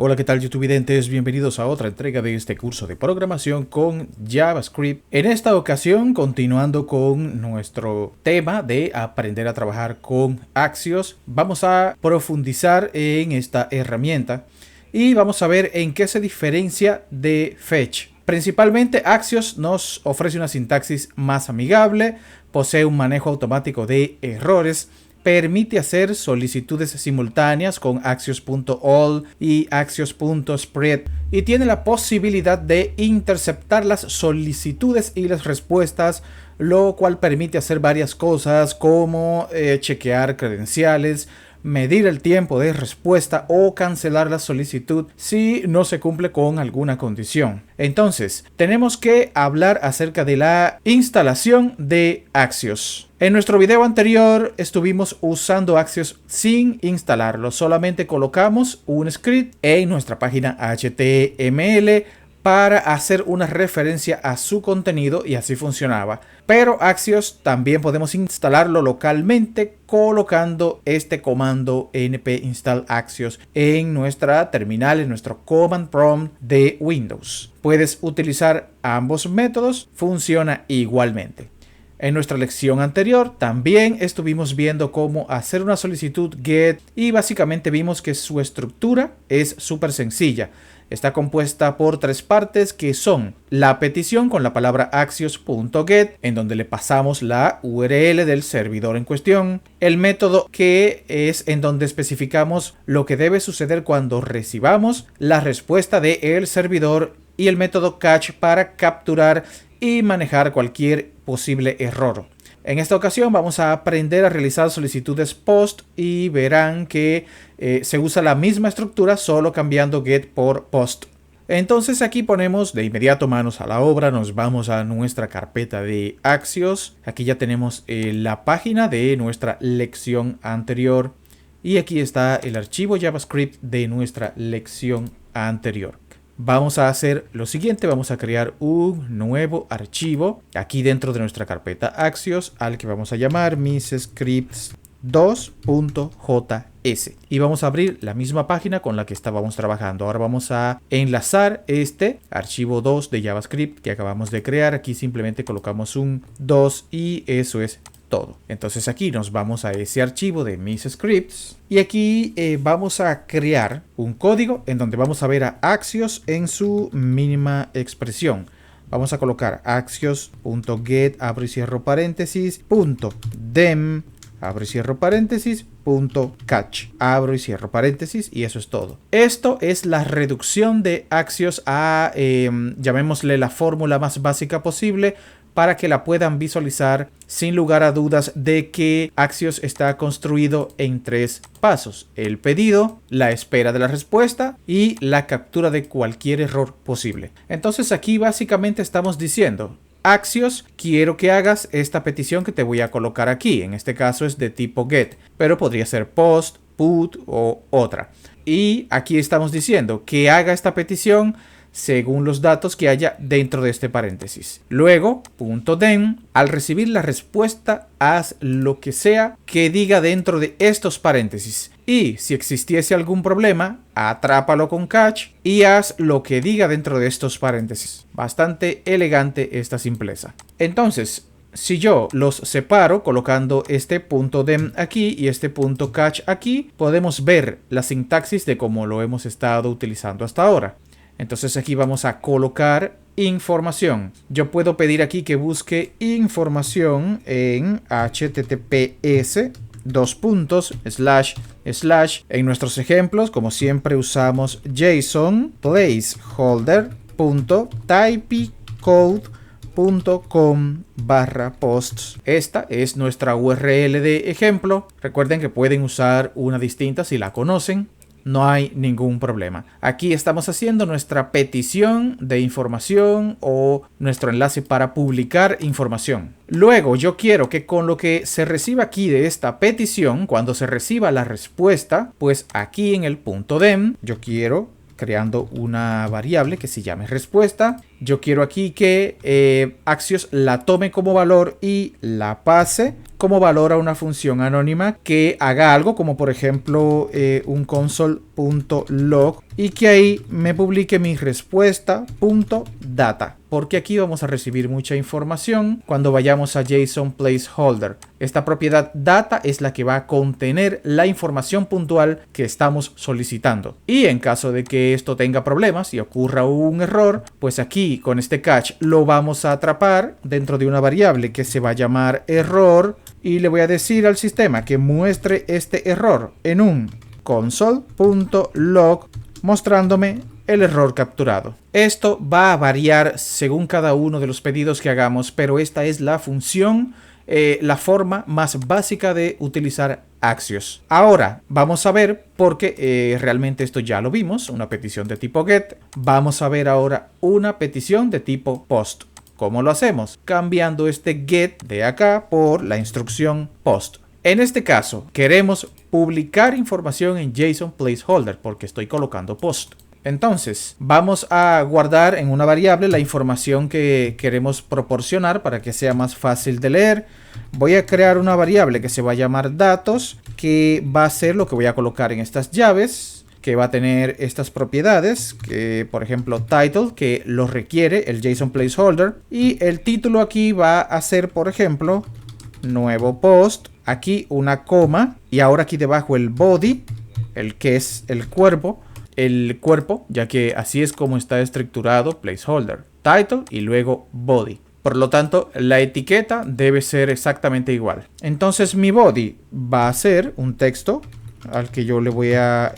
Hola, ¿qué tal YouTubevidentes? Bienvenidos a otra entrega de este curso de programación con JavaScript. En esta ocasión, continuando con nuestro tema de aprender a trabajar con Axios, vamos a profundizar en esta herramienta y vamos a ver en qué se diferencia de Fetch. Principalmente, Axios nos ofrece una sintaxis más amigable, posee un manejo automático de errores, permite hacer solicitudes simultáneas con Axios.all y Axios.spread y tiene la posibilidad de interceptar las solicitudes y las respuestas, lo cual permite hacer varias cosas como chequear credenciales, medir el tiempo de respuesta o cancelar la solicitud si no se cumple con alguna condición. Entonces, tenemos que hablar acerca de la instalación de Axios. En nuestro video anterior estuvimos usando Axios sin instalarlo, solamente colocamos un script en nuestra página HTML para hacer una referencia a su contenido y así funcionaba. Pero Axios también podemos instalarlo localmente colocando este comando np install Axios en nuestra terminal, en nuestro command prompt de Windows. Puedes utilizar ambos métodos, funciona igualmente. En nuestra lección anterior también estuvimos viendo cómo hacer una solicitud GET y básicamente vimos que su estructura es súper sencilla. Está compuesta por tres partes que son la petición con la palabra axios.get, en donde le pasamos la URL del servidor en cuestión, el método que es en donde especificamos lo que debe suceder cuando recibamos la respuesta del servidor y el método catch para capturar y manejar cualquier posible error. En esta ocasión vamos a aprender a realizar solicitudes POST y verán que se usa la misma estructura solo cambiando GET por POST. Entonces aquí ponemos de inmediato manos a la obra, nos vamos a nuestra carpeta de Axios. Aquí ya tenemos la página de nuestra lección anterior y aquí está el archivo JavaScript de nuestra lección anterior. Vamos a hacer lo siguiente, vamos a crear un nuevo archivo aquí dentro de nuestra carpeta Axios al que vamos a llamar misScripts2.js y vamos a abrir la misma página con la que estábamos trabajando. Ahora vamos a enlazar este archivo 2 de JavaScript que acabamos de crear. Aquí simplemente colocamos un 2 y eso es todo. Entonces aquí nos vamos a ese archivo de misScripts y aquí vamos a crear un código en donde vamos a ver a Axios en su mínima expresión. Vamos a colocar axios.get, abro y cierro paréntesis, .dem, abro y cierro paréntesis, .catch, abro y cierro paréntesis y eso es todo. Esto es la reducción de Axios a, llamémosle la fórmula más básica posible, para que la puedan visualizar sin lugar a dudas de que Axios está construido en tres pasos: el pedido, la espera de la respuesta y la captura de cualquier error posible. Entonces aquí básicamente estamos diciendo: Axios, quiero que hagas esta petición que te voy a colocar aquí. En este caso es de tipo GET, pero podría ser POST, PUT o otra. Y aquí estamos diciendo que haga esta petición según los datos que haya dentro de este paréntesis. Luego, .dem, al recibir la respuesta, haz lo que sea que diga dentro de estos paréntesis. Y si existiese algún problema, atrápalo con catch y haz lo que diga dentro de estos paréntesis. Bastante elegante esta simpleza. Entonces, si yo los separo colocando este .dem aquí y este .catch aquí, podemos ver la sintaxis de cómo lo hemos estado utilizando hasta ahora. Entonces aquí vamos a colocar información. Yo puedo pedir aquí que busque información en https // en nuestros ejemplos, como siempre usamos JSON placeholder.typicode.com/posts. Esta es nuestra URL de ejemplo. Recuerden que pueden usar una distinta si la conocen. No hay ningún problema. Aquí estamos haciendo nuestra petición de información o nuestro enlace para publicar información. Luego yo quiero que con lo que se reciba aquí de esta petición, cuando se reciba la respuesta, pues aquí en el .dem yo quiero, creando una variable que se llame respuesta, yo quiero aquí que Axios la tome como valor y la pase como valor a una función anónima que haga algo como por ejemplo un console.log y que ahí me publique mi respuesta.data, porque aquí vamos a recibir mucha información cuando vayamos a JSON placeholder. Esta propiedad data es la que va a contener la información puntual que estamos solicitando. Y en caso de que esto tenga problemas y ocurra un error, pues aquí con este catch lo vamos a atrapar dentro de una variable que se va a llamar error y le voy a decir al sistema que muestre este error en un console.log mostrándome el error capturado. Esto va a variar según cada uno de los pedidos que hagamos, pero esta es la función, la forma más básica de utilizar Axios. Ahora vamos a ver, porque realmente esto ya lo vimos, una petición de tipo get. Vamos a ver ahora una petición de tipo post. ¿Cómo lo hacemos? Cambiando este get de acá por la instrucción post. En este caso, queremos publicar información en JSON placeholder porque estoy colocando post. Entonces, vamos a guardar en una variable la información que queremos proporcionar para que sea más fácil de leer. Voy a crear una variable que se va a llamar datos, que va a ser lo que voy a colocar en estas llaves, que va a tener estas propiedades, que por ejemplo title, que lo requiere el JSON placeholder, y el título aquí va a ser por ejemplo nuevo post, aquí una coma y ahora aquí debajo el body, el que es el cuerpo, ya que así es como está estructurado placeholder, title y luego body. Por lo tanto, la etiqueta debe ser exactamente igual. Entonces mi body va a ser un texto al que yo le voy a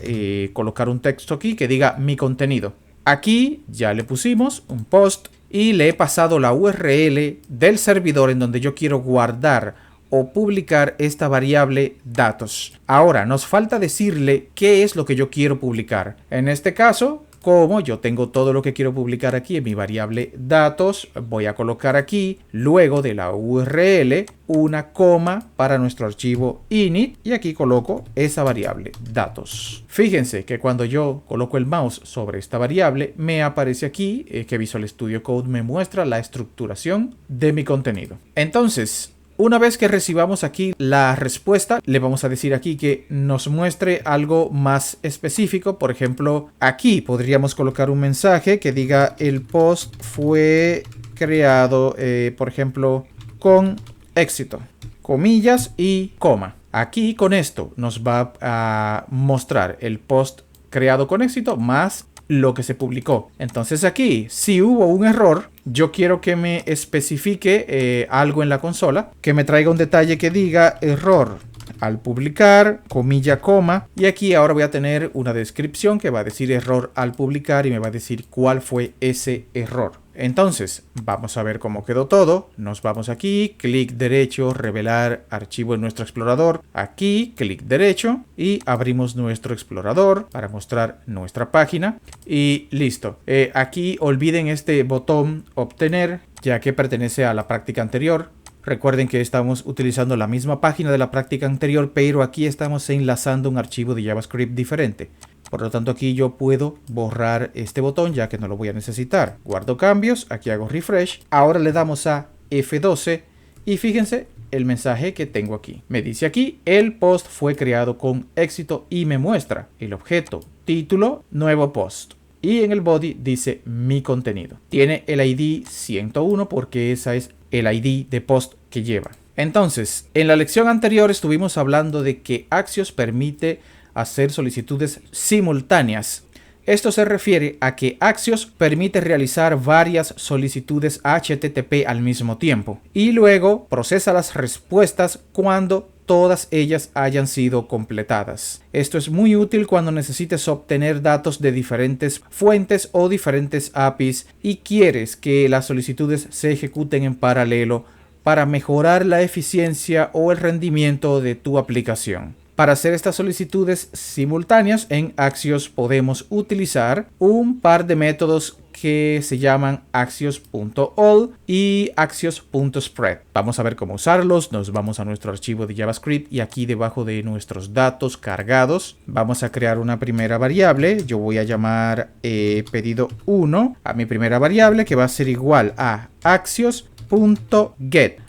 colocar un texto aquí que diga mi contenido. Aquí ya le pusimos un post y le he pasado la URL del servidor en donde yo quiero guardar o publicar esta variable datos. Ahora nos falta decirle qué es lo que yo quiero publicar. En este caso, como yo tengo todo lo que quiero publicar aquí en mi variable datos, voy a colocar aquí, luego de la URL, una coma para nuestro archivo init y aquí coloco esa variable datos. Fíjense que cuando yo coloco el mouse sobre esta variable, me aparece aquí que Visual Studio Code me muestra la estructuración de mi contenido. Entonces, una vez que recibamos aquí la respuesta, le vamos a decir aquí que nos muestre algo más específico. Por ejemplo, aquí podríamos colocar un mensaje que diga el post fue creado, por ejemplo, con éxito, comillas y coma. Aquí con esto nos va a mostrar el post creado con éxito más lo que se publicó. Entonces aquí, si hubo un error, yo quiero que me especifique algo en la consola, que me traiga un detalle que diga error al publicar, comilla, coma, y aquí ahora voy a tener una descripción que va a decir error al publicar y me va a decir cuál fue ese error. Entonces, vamos a ver cómo quedó todo. Nos vamos aquí, clic derecho, revelar archivo en nuestro explorador. Aquí, clic derecho y abrimos nuestro explorador para mostrar nuestra página. Y listo. Aquí olviden este botón obtener, ya que pertenece a la práctica anterior. Recuerden que estamos utilizando la misma página de la práctica anterior, pero aquí estamos enlazando un archivo de JavaScript diferente. Por lo tanto, aquí yo puedo borrar este botón ya que no lo voy a necesitar. Guardo cambios, aquí hago refresh. Ahora le damos a F12 y fíjense el mensaje que tengo aquí. Me dice aquí, el post fue creado con éxito y me muestra el objeto título nuevo post. Y en el body dice mi contenido. Tiene el ID 101 porque esa es el ID de post que lleva. Entonces, en la lección anterior estuvimos hablando de que Axios permite hacer solicitudes simultáneas. Esto se refiere a que Axios permite realizar varias solicitudes HTTP al mismo tiempo y luego procesa las respuestas cuando todas ellas hayan sido completadas. Esto es muy útil cuando necesites obtener datos de diferentes fuentes o diferentes APIs y quieres que las solicitudes se ejecuten en paralelo para mejorar la eficiencia o el rendimiento de tu aplicación. Para hacer estas solicitudes simultáneas en Axios podemos utilizar un par de métodos que se llaman axios.all y axios.spread. Vamos a ver cómo usarlos. Nos vamos a nuestro archivo de JavaScript y aquí debajo de nuestros datos cargados vamos a crear una primera variable. Yo voy a llamar pedido 1 a mi primera variable que va a ser igual a axios.get.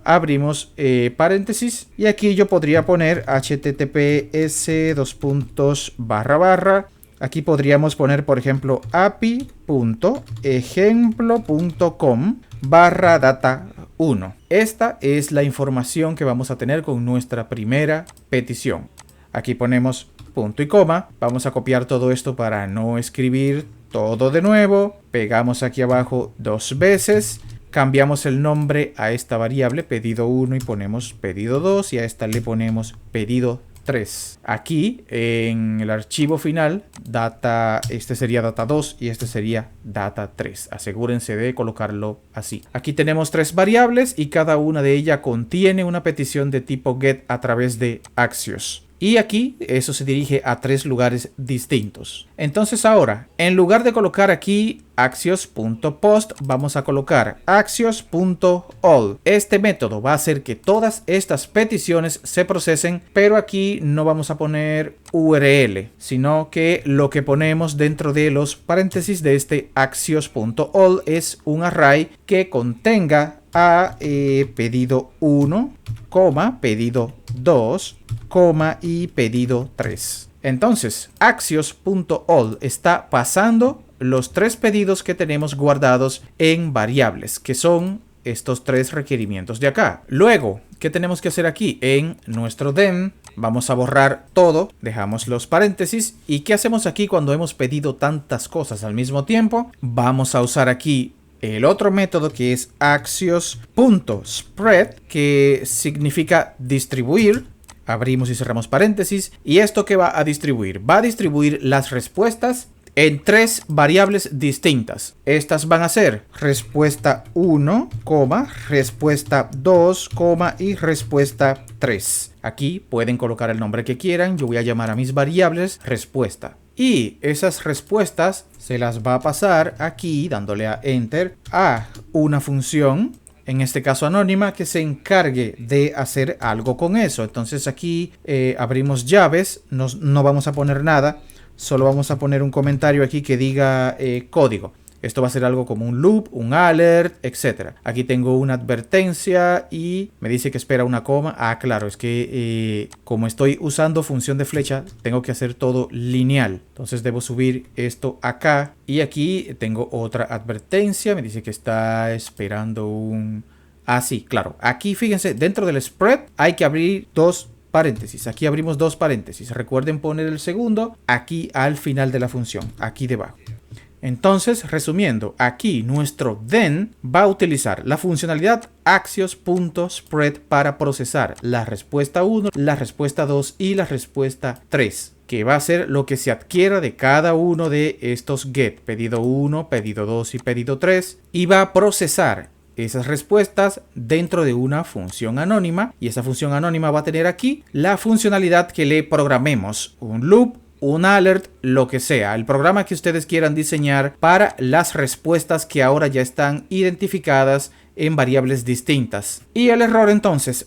abrimos paréntesis y aquí yo podría poner https aquí podríamos poner, por ejemplo, api.ejemplo.com/data1. Esta es la información que vamos a tener con nuestra primera petición. Aquí ponemos punto y coma. Vamos a copiar todo esto para no escribir todo de nuevo. Pegamos aquí abajo 2 veces. Cambiamos el nombre a esta variable pedido 1 y ponemos pedido 2 y a esta le ponemos pedido 3. Aquí en el archivo final, este sería data 2 y este sería data 3. Asegúrense de colocarlo así. Aquí tenemos 3 variables y cada una de ellas contiene una petición de tipo get a través de Axios. Y aquí eso se dirige a 3 lugares distintos. Entonces ahora, en lugar de colocar aquí axios.post, vamos a colocar axios.all. Este método va a hacer que todas estas peticiones se procesen, pero aquí no vamos a poner URL, sino que lo que ponemos dentro de los paréntesis de este axios.all es un array que contenga a pedido 1, pedido 2, y pedido 3. Entonces, axios.all está pasando los 3 pedidos que tenemos guardados en variables, que son estos 3 requerimientos de acá. Luego, ¿qué tenemos que hacer aquí? En nuestro dem, vamos a borrar todo, dejamos los paréntesis. ¿Y qué hacemos aquí cuando hemos pedido tantas cosas al mismo tiempo? Vamos a usar aquí el otro método que es axios.spread, que significa distribuir. Abrimos y cerramos paréntesis. ¿Y esto qué va a distribuir? Va a distribuir las respuestas en 3 variables distintas. Estas van a ser respuesta 1, respuesta 2, y respuesta 3. Aquí pueden colocar el nombre que quieran. Yo voy a llamar a mis variables respuesta. Y esas respuestas se las va a pasar aquí, dándole a Enter, a una función, en este caso anónima, que se encargue de hacer algo con eso. Entonces aquí abrimos llaves, no vamos a poner nada, solo vamos a poner un comentario aquí que diga código. Esto va a ser algo como un loop, un alert, etc. Aquí tengo una advertencia y me dice que espera una coma. Ah, claro, es que como estoy usando función de flecha, tengo que hacer todo lineal. Entonces debo subir esto acá. Y aquí tengo otra advertencia. Me dice que está esperando un... Ah, sí, claro. Aquí, fíjense, dentro del spread hay que abrir 2 paréntesis. Aquí abrimos 2 paréntesis. Recuerden poner el segundo aquí al final de la función, aquí debajo. Entonces, resumiendo, aquí nuestro then va a utilizar la funcionalidad axios.spread para procesar la respuesta 1, la respuesta 2 y la respuesta 3, que va a ser lo que se adquiera de cada uno de estos get, pedido 1, pedido 2 y pedido 3, y va a procesar esas respuestas dentro de una función anónima, y esa función anónima va a tener aquí la funcionalidad que le programemos, un loop, un alert, lo que sea, el programa que ustedes quieran diseñar para las respuestas que ahora ya están identificadas en variables distintas. Y el error entonces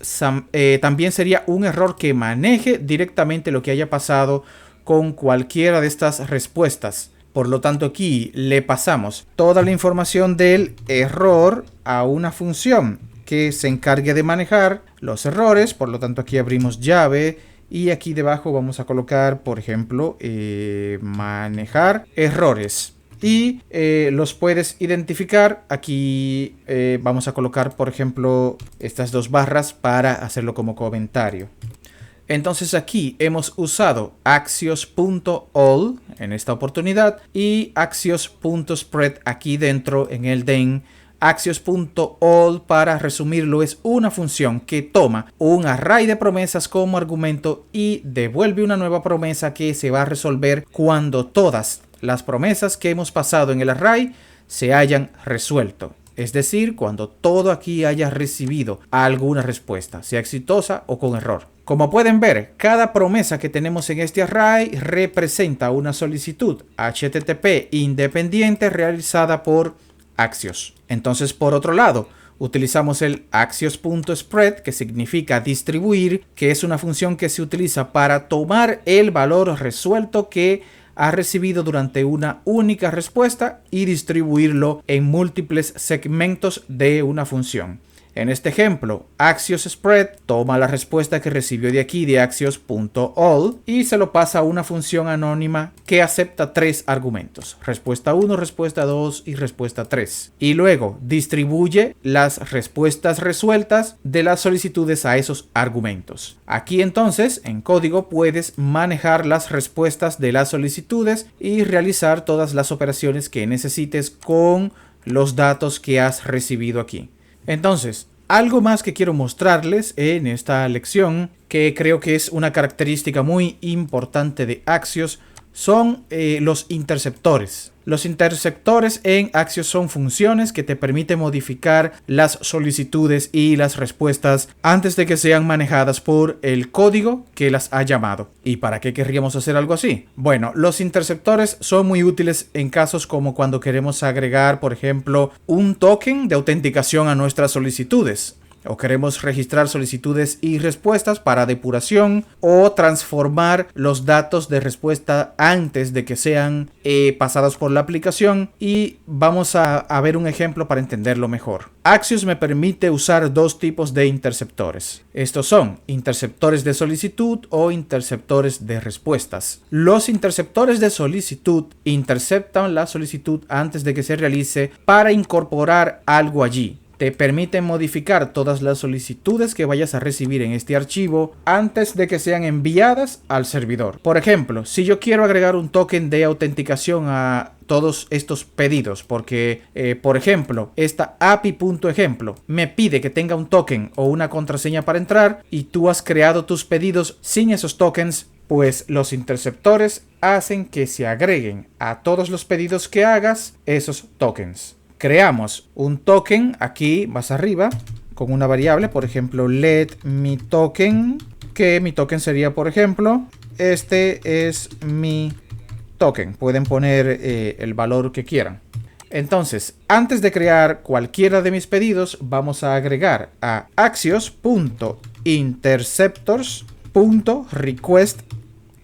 también sería un error que maneje directamente lo que haya pasado con cualquiera de estas respuestas. Por lo tanto, aquí le pasamos toda la información del error a una función que se encargue de manejar los errores. Por lo tanto, aquí abrimos llave. Y aquí debajo vamos a colocar, por ejemplo, manejar errores. Y los puedes identificar. Aquí vamos a colocar, por ejemplo, estas 2 barras para hacerlo como comentario. Entonces aquí hemos usado axios.all en esta oportunidad y axios.spread aquí dentro en el den. Axios.all, para resumirlo, es una función que toma un array de promesas como argumento y devuelve una nueva promesa que se va a resolver cuando todas las promesas que hemos pasado en el array se hayan resuelto. Es decir, cuando todo aquí haya recibido alguna respuesta, sea exitosa o con error. Como pueden ver, cada promesa que tenemos en este array representa una solicitud HTTP independiente realizada por Axios. Entonces, por otro lado, utilizamos el axios.spread, que significa distribuir, que es una función que se utiliza para tomar el valor resuelto que ha recibido durante una única respuesta y distribuirlo en múltiples segmentos de una función. En este ejemplo, Axios Spread toma la respuesta que recibió de aquí de Axios.all y se lo pasa a una función anónima que acepta 3 argumentos: respuesta 1, respuesta 2 y respuesta 3. Y luego distribuye las respuestas resueltas de las solicitudes a esos argumentos. Aquí entonces, en código, puedes manejar las respuestas de las solicitudes y realizar todas las operaciones que necesites con los datos que has recibido aquí. Entonces, algo más que quiero mostrarles en esta lección, que creo que es una característica muy importante de Axios, son los interceptores. Los interceptores en Axios son funciones que te permiten modificar las solicitudes y las respuestas antes de que sean manejadas por el código que las ha llamado. ¿Y para qué querríamos hacer algo así? Bueno, los interceptores son muy útiles en casos como cuando queremos agregar, por ejemplo, un token de autenticación a nuestras solicitudes, o queremos registrar solicitudes y respuestas para depuración, o transformar los datos de respuesta antes de que sean pasados por la aplicación. Y vamos a ver un ejemplo para entenderlo mejor. Axios me permite usar 2 tipos de interceptores. Estos son interceptores de solicitud o interceptores de respuestas. Los interceptores de solicitud interceptan la solicitud antes de que se realice para incorporar algo allí. Te permiten modificar todas las solicitudes que vayas a recibir en este archivo antes de que sean enviadas al servidor. Por ejemplo, si yo quiero agregar un token de autenticación a todos estos pedidos, porque por ejemplo, esta API.ejemplo me pide que tenga un token o una contraseña para entrar, y tú has creado tus pedidos sin esos tokens, pues los interceptores hacen que se agreguen a todos los pedidos que hagas esos tokens. Creamos un token aquí más arriba con una variable, por ejemplo, let mi token, que mi token sería, por ejemplo, este es mi token. Pueden poner el valor que quieran. Entonces, antes de crear cualquiera de mis pedidos, vamos a agregar a axios.interceptors.request.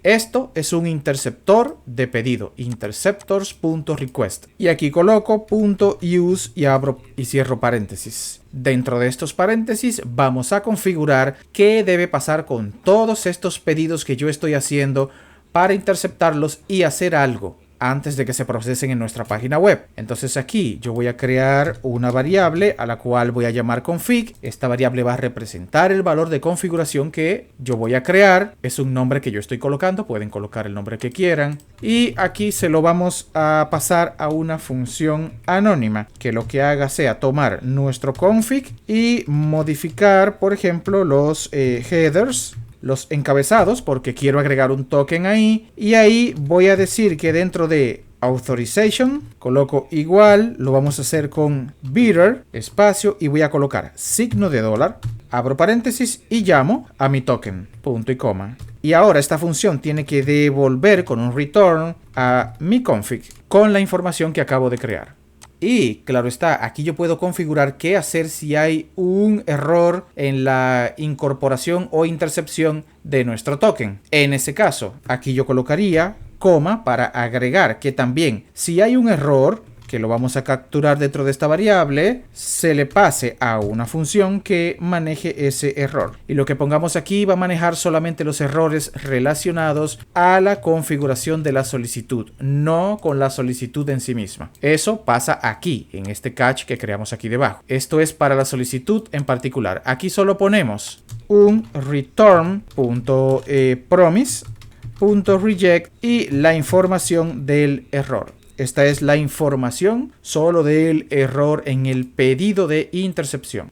Esto es un interceptor de pedido, interceptors.request. Y aquí coloco .use y abro y cierro paréntesis. Dentro de estos paréntesis vamos a configurar qué debe pasar con todos estos pedidos que yo estoy haciendo para interceptarlos y hacer algo antes de que se procesen en nuestra página web. Entonces aquí yo voy a crear una variable a la cual voy a llamar config. Esta variable va a representar el valor de configuración que yo voy a crear. Es un nombre que yo estoy colocando, pueden colocar el nombre que quieran. Y aquí se lo vamos a pasar a una función anónima que lo que haga sea tomar nuestro config y modificar, por ejemplo, los headers, los encabezados, porque quiero agregar un token ahí. Y ahí voy a decir que dentro de authorization coloco igual, lo vamos a hacer con beater, espacio, y voy a colocar signo de dólar, abro paréntesis y llamo a mi token, punto y coma. Y ahora esta función tiene que devolver con un return a mi config con la información que acabo de crear. Y claro está, aquí yo puedo configurar qué hacer si hay un error en la incorporación o intercepción de nuestro token. En ese caso, aquí yo colocaría coma para agregar que también si hay un error, que lo vamos a capturar dentro de esta variable, se le pase a una función que maneje ese error. Y lo que pongamos aquí va a manejar solamente los errores relacionados a la configuración de la solicitud, no con la solicitud en sí misma. Eso pasa aquí, en este catch que creamos aquí debajo. Esto es para la solicitud en particular. Aquí solo ponemos un return.promise.reject y la información del error. Esta es la información solo del error en el pedido de intercepción.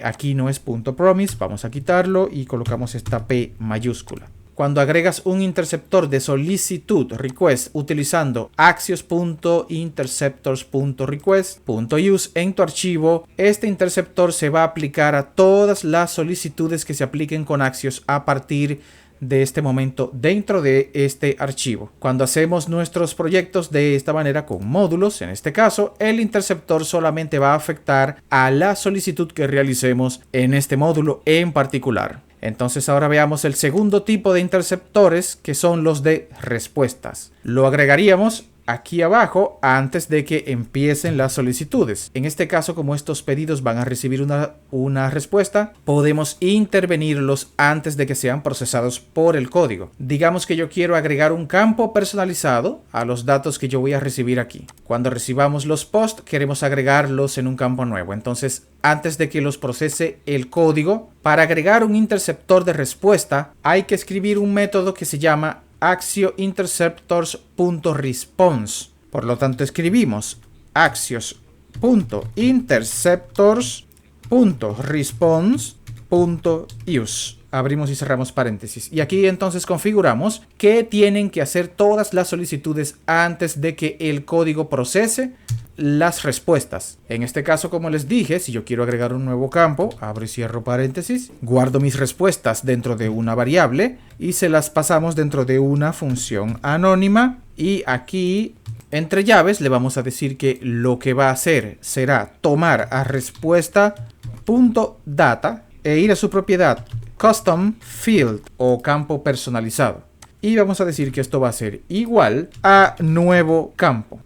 Aquí no es .promise, vamos a quitarlo y colocamos esta P mayúscula. Cuando agregas un interceptor de solicitud request utilizando axios.interceptors.request.use en tu archivo, este interceptor se va a aplicar a todas las solicitudes que se apliquen con Axios a partir de este momento dentro de este archivo. Cuando hacemos nuestros proyectos de esta manera con módulos, en este caso, el interceptor solamente va a afectar a la solicitud que realicemos en este módulo en particular. Entonces ahora veamos el segundo tipo de interceptores, que son los de respuestas. Lo agregaríamos aquí abajo antes de que empiecen las solicitudes. En este caso, como estos pedidos van a recibir una respuesta, podemos intervenirlos antes de que sean procesados por el código. Digamos que yo quiero agregar un campo personalizado a los datos que yo voy a recibir aquí. Cuando recibamos los posts, queremos agregarlos en un campo nuevo. Entonces, antes de que los procese el código, para agregar un interceptor de respuesta, hay que escribir un método que se llama axioInterceptors.response. Por lo tanto, escribimos axios.interceptors.response.use. Abrimos y cerramos paréntesis. Y aquí entonces configuramos que tienen que hacer todas las solicitudes antes de que el código procese las respuestas. En este caso, como les dije, si yo quiero agregar un nuevo campo, abro y cierro paréntesis, guardo mis respuestas dentro de una variable y se las pasamos dentro de una función anónima. Y aquí, entre llaves, le vamos a decir que lo que va a hacer será tomar a respuesta.data e ir a su propiedad custom field o campo personalizado. Y vamos a decir que esto va a ser igual a nuevo campo.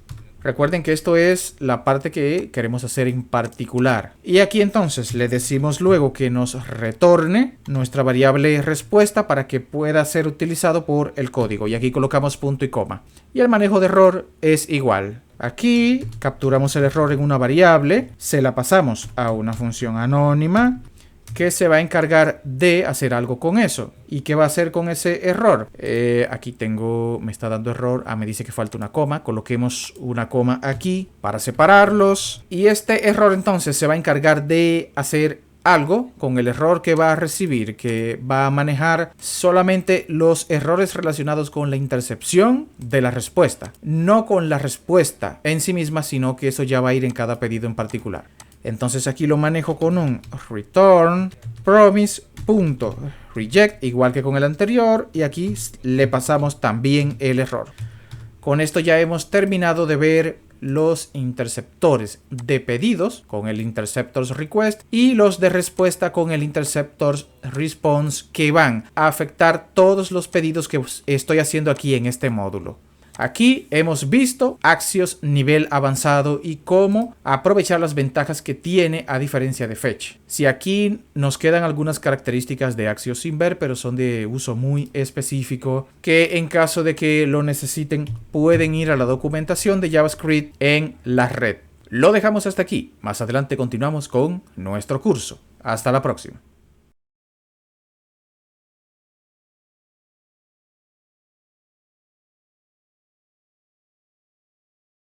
Recuerden que esto es la parte que queremos hacer en particular. Y aquí entonces le decimos luego que nos retorne nuestra variable respuesta para que pueda ser utilizado por el código. Y aquí colocamos punto y coma. Y el manejo de error es igual. Aquí capturamos el error en una variable, se la pasamos a una función anónima que se va a encargar de hacer algo con eso. ¿Y qué va a hacer con ese error? Aquí me está dando error. Me dice que falta una coma. Coloquemos una coma aquí para separarlos. Y este error entonces se va a encargar de hacer algo con el error que va a recibir, que va a manejar solamente los errores relacionados con la intercepción de la respuesta, no con la respuesta en sí misma, sino que eso ya va a ir en cada pedido en particular. Entonces aquí lo manejo con un return promise.reject, igual que con el anterior, y aquí le pasamos también el error. Con esto ya hemos terminado de ver los interceptores de pedidos con el interceptors request y los de respuesta con el interceptors response, que van a afectar todos los pedidos que estoy haciendo aquí en este módulo. Aquí hemos visto Axios nivel avanzado y cómo aprovechar las ventajas que tiene a diferencia de Fetch. Si aquí nos quedan algunas características de Axios sin ver, pero son de uso muy específico, que en caso de que lo necesiten pueden ir a la documentación de JavaScript en la red. Lo dejamos hasta aquí. Más adelante continuamos con nuestro curso. Hasta la próxima.